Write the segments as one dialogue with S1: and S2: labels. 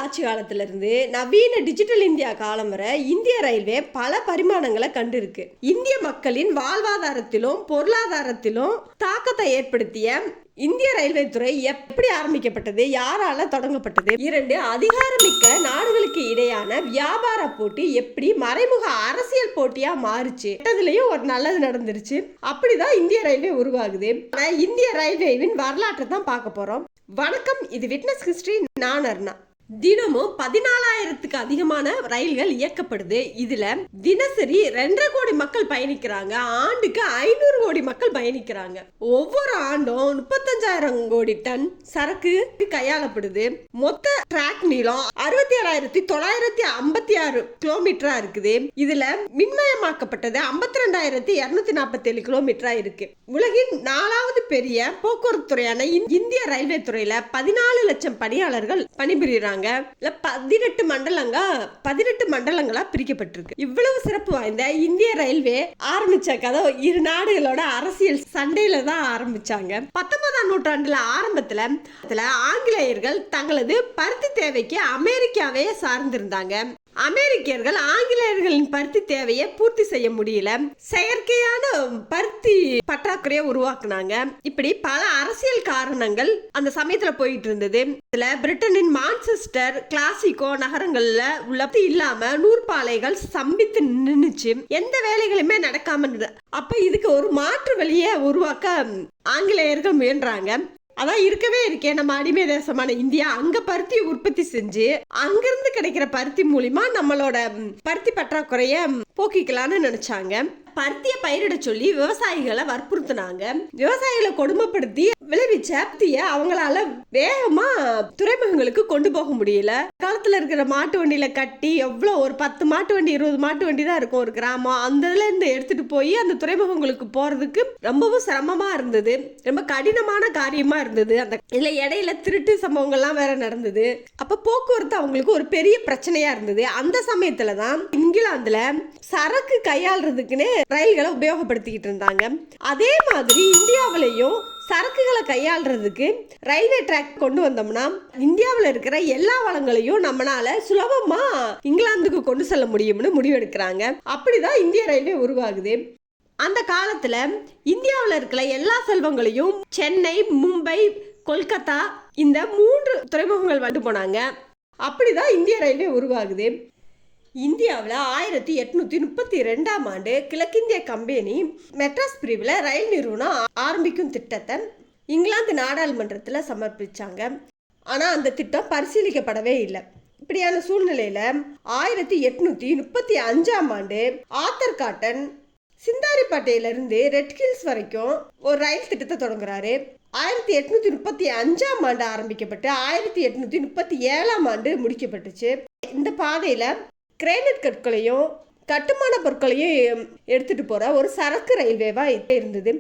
S1: ஆட்சி காலத்திலிருந்து நவீன டிஜிட்டல் இந்தியா காலம் வரை இந்திய ரயில்வே பல பரிமாணங்களை கண்டிருக்கு. இந்திய மக்களின் வாழ்வாதாரத்திலும் பொருளாதாரத்திலும் தாக்கத்தை ஏற்படுத்திய இந்திய ரயில்வே துறை எப்படி ஆரம்பிக்கப்பட்டது, யாரால தொடங்கப்பட்டது, 2 அதிகாரமிக்க நாடுகளுக்கு இடையான வியாபார போட்டி எப்படி மறைமுக அரசியல் போட்டியா மாறுச்சு, அதுலயும் ஒரு நல்லது நடந்துருச்சு. அப்படிதான் இந்திய ரயில்வே உருவாகுது. இந்திய ரயில்வேவின் வரலாற்றை தான் பார்க்க போறோம். வணக்கம், இது விட்னஸ் ஹிஸ்டரி. நான் அருணா. தினமும் 14,000க்கு அதிகமான ரயில்கள் இயக்கப்படுது. இதுல தினசரி 2.5 கோடி மக்கள் பயணிக்கிறாங்க. ஆண்டுக்கு 500 கோடி மக்கள் பயணிக்கிறாங்க. ஒவ்வொரு ஆண்டும் 35,000 கோடி டன் சரக்கு கையாளப்படுது. மொத்த டிராக் நீளம் 67,956 கிலோமீட்டரா இருக்குது. இதுல மின்மயமாக்கப்பட்டது 52,247 கிலோமீட்டரா இருக்கு. உலகின் 4வது பெரிய போக்குவரத்து துறையான இந்திய ரயில்வே துறையில 14 லட்சம் பணியாளர்கள் பணிபுரிகிறாங்க. 18 மண்டலங்களா பிரிக்கப்பட்டிருக்கு. இவ்வளவு சிறப்பு வாய்ந்த இந்திய ரயில்வே ஆரம்பிச்ச கதை இரு நாடுகளோட அரசியல் சண்டையில தான் ஆரம்பிச்சாங்க. 19ஆம் நூற்றாண்டுல ஆரம்பத்துல ஆங்கிலேயர்கள் தங்களது பருத்தி தேவைக்கு அமெரிக்காவே சார்ந்திருந்தாங்க. அமெரிக்கர்கள் ஆங்கிலேயர்களின் பருத்தி தேவையை பூர்த்தி செய்ய முடியல. செயற்கையான பருத்தி பற்றாக்குறையை உருவாக்குனாங்க. இப்படி பல அரசியல் காரணங்கள் அந்த சமயத்துல போயிட்டு இருந்தது. இதுல பிரிட்டனின் மான்செஸ்டர், கிளாசிகோ நகரங்கள்ல உள்ள இல்லாம நூற்பாலைகள் சம்பித்து நின்னுச்சு. எந்த வேலைகளுமே நடக்காம இருந்தது. அப்ப இதுக்கு ஒரு மாற்று வழியை உருவாக்க ஆங்கிலேயர்கள் முயன்றாங்க. அதான் இருக்கவே இருக்கே நம்ம அடிமை தேசமான இந்தியா. அங்க பருத்தி உற்பத்தி செஞ்சு அங்கிருந்து கிடைக்கிற பருத்தி மூலியமா நம்மளோட பருத்தி பற்றாக்குறைய போக்கிக்கலாம்னு நினைச்சாங்க. பருத்தியை பயிரிட சொல்லி விவசாயிகளை வற்புறுத்தினாங்க. விவசாயிகளை கொடுமைப்படுத்தி விளைவிச்ச பருத்திய அவங்களால வேகமா துறைமுகங்களுக்கு கொண்டு போக முடியல. காலத்துல இருக்கிற மாட்டு வண்டியில கட்டி எவ்வளவு ஒரு 10 மாட்டு வண்டி 20 மாட்டு வண்டி தான் இருக்கும் ஒரு கிராமம். அந்த இதுல இருந்து எடுத்துட்டு போய் அந்த துறைமுகங்களுக்கு போறதுக்கு ரொம்பவும் சிரமமா இருந்தது. ரொம்ப கடினமான காரியமா இருந்தது. அந்த இதுல இடையில திருட்டு சம்பவங்கள்லாம் வேற நடந்தது. அப்ப போக்குவரத்து அவங்களுக்கு ஒரு பெரிய பிரச்சனையா இருந்தது. அந்த சமயத்துலதான் இங்கிலாந்துல சரக்கு கையாளுறதுக்குன்னு ரயில்களை உபயோகப்படுத்திக்கிட்டு இருந்தாங்க. அதே மாதிரி இந்தியாவிலையும் சரக்குகளை கையாளுறதுக்கு ரயில்வே ட்ராக் கொண்டு வந்தோம்னா இந்தியாவில் இருக்கிற எல்லா வளங்களையும் நம்மளால சுலபமா இங்கிலாந்துக்கு கொண்டு செல்ல முடியும்னு முடிவெடுக்கிறாங்க. அப்படிதான் இந்திய ரயில்வே உருவாகுது. அந்த காலத்துல இந்தியாவில் இருக்கிற எல்லா செல்வங்களையும் சென்னை, மும்பை, கொல்கத்தா இந்த 3 துறைமுகங்கள் வந்து போனாங்க. அப்படிதான் இந்திய ரயில்வே உருவாகுது. இந்தியாவில் 1832ஆம் ஆண்டு கிழக்கிந்திய கம்பெனி மெட்ராஸ் பிரிவில் ரயில் நிறுவனம் ஆரம்பிக்கும் திட்டத்தை இங்கிலாந்து நாடாளுமன்றத்தில் சமர்ப்பிச்சாங்க. ஆனால் அந்த திட்டம் பரிசீலிக்கப்படவே இல்லை. இப்படியான சூழ்நிலையில் 1835ஆம் ஆண்டு ஆர்தர் காட்டன் சிந்தாரிப்பேட்டையிலிருந்து ரெட் ஹில்ஸ் வரைக்கும் ஒரு ரயில் திட்டத்தை தொடங்குறாரு. 1835ஆம் ஆண்டு ஆரம்பிக்கப்பட்டு 1837ஆம் ஆண்டு முடிக்கப்பட்டுச்சு. இந்த பாதையில கிரேனைட் கற்களையும் கட்டுமான பொருட்களையும் எடுத்துட்டு போற ஒரு சரக்கு ரயில்வேவா இருந்தது.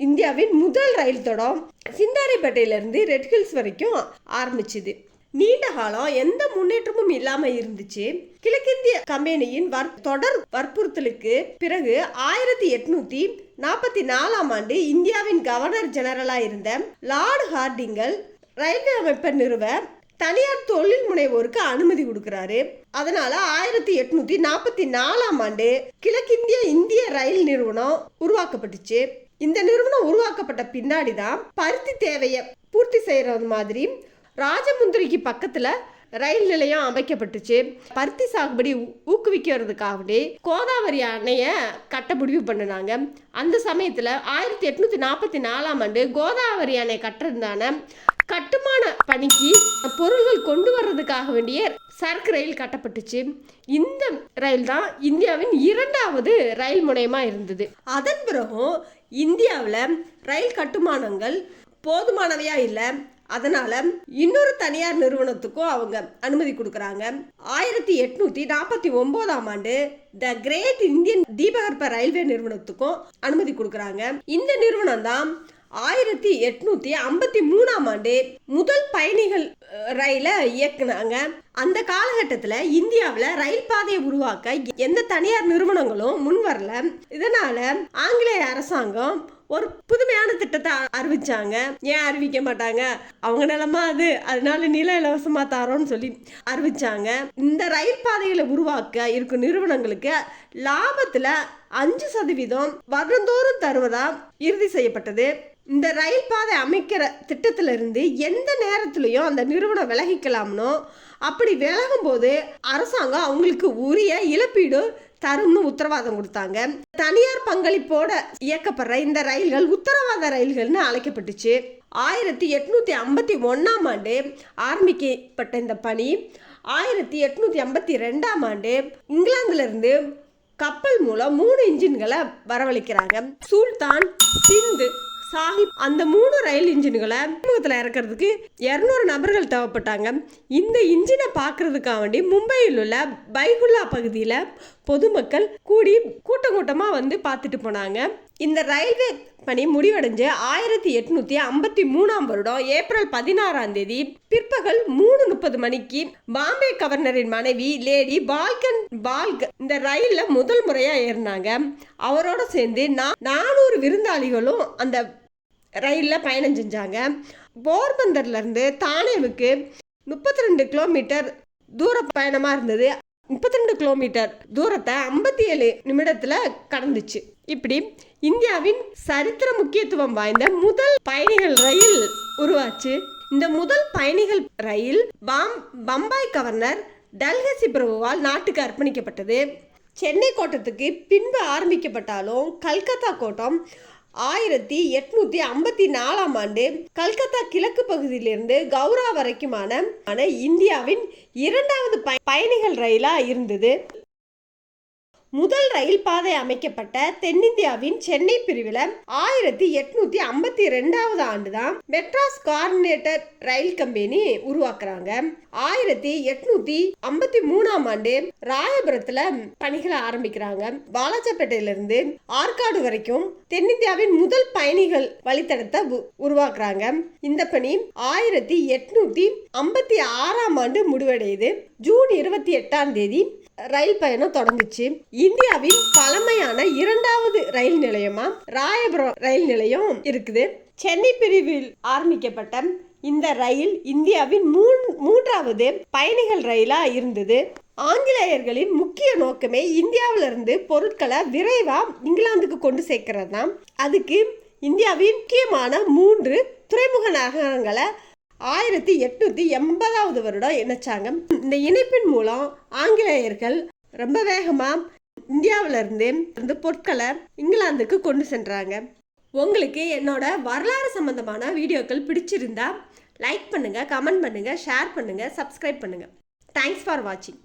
S1: இந்தியாவின் முதல் ரயில் தடம் சிந்தாரிப்பேட்டையிலிருந்து ரெட் ஹில்ஸ் வரைக்கும் ஆரம்பிச்சுது. நீண்ட காலம் எந்த முன்னேற்றமும் இல்லாம இருந்துச்சு. கிழக்கிந்திய கம்பெனியின் தொடர் வற்புறுத்தலுக்கு பிறகு 1844ஆம் ஆண்டு இந்தியாவின் கவர்னர் ஜெனரலா இருந்த லார்ட் ஹார்டிங்கல் ரயில்வே அமைப்பை நிறுவ தனியார் தொழில் முனைவோருக்கு அனுமதி கொடுக்கிறாரு. அதனால 1844ஆம் ஆண்டு கிழக்கிந்திய இந்திய ரயில் நிறுவனம் உருவாக்கப்பட்டுச்சு. இந்த நிறுவனம் உருவாக்கப்பட்ட பின்னாடிதான் பருத்தி தேவையை பூர்த்தி செய்யறது மாதிரி ராஜமுந்திரிக்கு பக்கத்துல ரயில் நிலையம் அமைக்கப்பட்டுச்சு. பருத்தி சாகுபடி ஊக்குவிக்கிறதுக்காகவே கோதாவரி அணைய கட்ட முடிவு பண்ணினாங்க. அந்த சமயத்துல 1844ஆம் ஆண்டு கோதாவரி அணை கட்டுறதுனால கட்டுமான பணிக்கு பொருள்கள் கொண்டு வர்றதுக்காக வேண்டிய சரக்கு ரயில் கட்டப்பட்டுச்சு. இந்த ரயில் தான் இந்தியாவின் 2வது ரயில் முனையமா இருந்தது. அதன் பிறகும் இந்தியாவில் ரயில் கட்டுமானங்கள் போதுமானவையா இல்லை. அதனால இன்னொரு தனியார் நிறுவனத்துக்கும் அவங்க அனுமதி கொடுக்கறாங்க. 1849ஆம் ஆண்டு த கிரேட் இந்தியன் தீபகற்ப ரயில்வே நிறுவனத்துக்கும் அனுமதி கொடுக்கறாங்க. இந்த நிறுவனம் தான் 1853ஆம் ஆண்டு முதல் பயணிகள் ரயில இயக்குனாங்க. அந்த காலகட்டத்தில் இந்தியாவில் ரயில் பாதையை உருவாக்க எந்த தனியார் நிறுவனங்களும் முன் வரல. இதனால ஆங்கிலேய அரசாங்கம் ஒரு புதுமையான திட்டத்தை அறிவிச்சாங்க. ஏன் அறிவிக்க மாட்டாங்க, அவங்க நிலமா அது, அதனால நில இலவசமா தரோன்னு சொல்லி அறிவிச்சாங்க. இந்த ரயில் பாதைகளை உருவாக்க இருக்கும் நிறுவனங்களுக்கு லாபத்துல 5% வருடந்தோறும் தருவதா இறுதி செய்யப்பட்டது. இந்த ரயில் பாதை அமைக்கிற திட்டத்தில இருந்து எந்த நேரத்திலையும் அந்த நிறுவனம் விலகிக்கலாம்னோ, அப்படி விலகும் போது அரசாங்கம் அவங்களுக்கு உரிய இழப்பீடு தரும்னு உத்தரவாதம் கொடுத்தாங்க. தனியார் பங்களிப்போட இயக்கப்படுற இந்த ரயில்கள் உத்தரவாத ரயில்கள்னு அழைக்கப்பட்டுச்சு. 1851ஆம் ஆண்டு ஆரம்பிக்கப்பட்ட இந்த பணி 1852ஆம் ஆண்டு இங்கிலாந்துல இருந்து கப்பல் மூலம் 3 இன்ஜின்களை வரவழைக்கிறாங்க. சுல்தான், சிந்து, சாஹிப் அந்த 3 ரயில் இன்ஜின்களை அறிமுகத்தில் இறக்கிறதுக்கு 200 நபர்கள் தேவைப்பட்டாங்க. இந்த இன்ஜினை பார்க்கறதுக்காக வேண்டி மும்பையில் உள்ள பைகுல்லா பகுதியில் பொதுமக்கள் கூட்டம் கூட்டமாக வந்து பார்த்துட்டு போனாங்க. இந்த ரயில்வே பணி முடிவடைஞ்சு 1853ஆம் வருடம் ஏப்ரல் 16ஆம் தேதி பிற்பகல் 3:30 மணிக்கு பாம்பே கவர்னரின் மனைவி லேடி பால்கன் இந்த ரயில்ல முதல் முறையா ஏறினாங்க. அவரோட சேர்ந்து 400 விருந்தாளிகளும் அந்த ரயில்ல பயணம் செஞ்சாங்க. போர்பந்தர்ல இருந்து தானேவுக்கு 32 கிலோமீட்டர் தூர பயணமா இருந்தது. 32 கிலோமீட்டர் தூரத்தை 57 நிமிடத்துல கடந்துச்சு. இப்படி இந்தியாவின் சரித்திர முக்கியத்துவம் வாய்ந்த முதல் பயணிகள் ரயில் உருவாச்சு. இந்த முதல் பயணிகள் ரயில் பம்பாய் கவர்னர் டல்ஹசி பிரபுவால் நாட்டுக்கு அர்ப்பணிக்கப்பட்டது. சென்னை கோட்டத்துக்கு பின்பு ஆரம்பிக்கப்பட்டாலும் கல்கத்தா கோட்டம் 1854ஆம் ஆண்டு கல்கத்தா கிழக்கு பகுதியிலிருந்து கவுரா வரைக்குமான இந்தியாவின் 2வது பயணிகள் ரயிலா இருந்தது. முதல் ரயில் பாதை அமைக்கப்பட்ட தென்னிந்தியாவின் சென்னை பிரிவில் 1852ஆவது ஆண்டு தான் மெட்ராஸ் கோஆர்டினேட்டர் ரயில் கம்பெனி உருவாக்குறாங்க. 1853ஆம் ஆண்டு ராயபுரத்துல பணிகளை ஆரம்பிக்கிறாங்க. வாலாஜாபேட்டையிலிருந்து ஆற்காடு வரைக்கும் தென்னிந்தியாவின் முதல் பயணிகள் வழித்தடத்தை உருவாக்குறாங்க. இந்த பணி 1856ஆம் ஆண்டு முடிவடையுது. ஜூன் 28ஆம் தேதி ரயில் பயணம் தொடங்குச்சு. இந்தியாவின் பழமையான 2வது ரயில் நிலையமா ராயபுரம் ரயில் நிலையம் இருக்குது. சென்னை பிரிவில் ஆரம்பிக்கப்பட்ட இந்த ரயில் இந்தியாவின் 3வது பயணிகள் ரயிலா இருந்தது. ஆங்கிலேயர்களின் முக்கிய நோக்கமே இந்தியாவிலிருந்து பொருட்களை விரைவா இங்கிலாந்துக்கு கொண்டு சேர்க்கிறது தான். அதுக்கு இந்தியாவின் முக்கியமான 3 துறைமுக நகரங்களை 1880ஆவது வருடம் இணைச்சாங்க. இந்த இணைப்பின் மூலம் ஆங்கிலேயர்கள் ரொம்ப வேகமா இந்தியாவிலிருந்து பொருட்களை இங்கிலாந்துக்கு கொண்டு சென்றாங்க. உங்களுக்கு என்னோட வரலாறு சம்பந்தமான வீடியோக்கள் பிடிச்சிருந்தா லைக் பண்ணுங்க, கமெண்ட் பண்ணுங்க, ஷேர் பண்ணுங்க, சப்ஸ்கிரைப் பண்ணுங்க. தேங்க்ஸ் ஃபார் வாட்சிங்.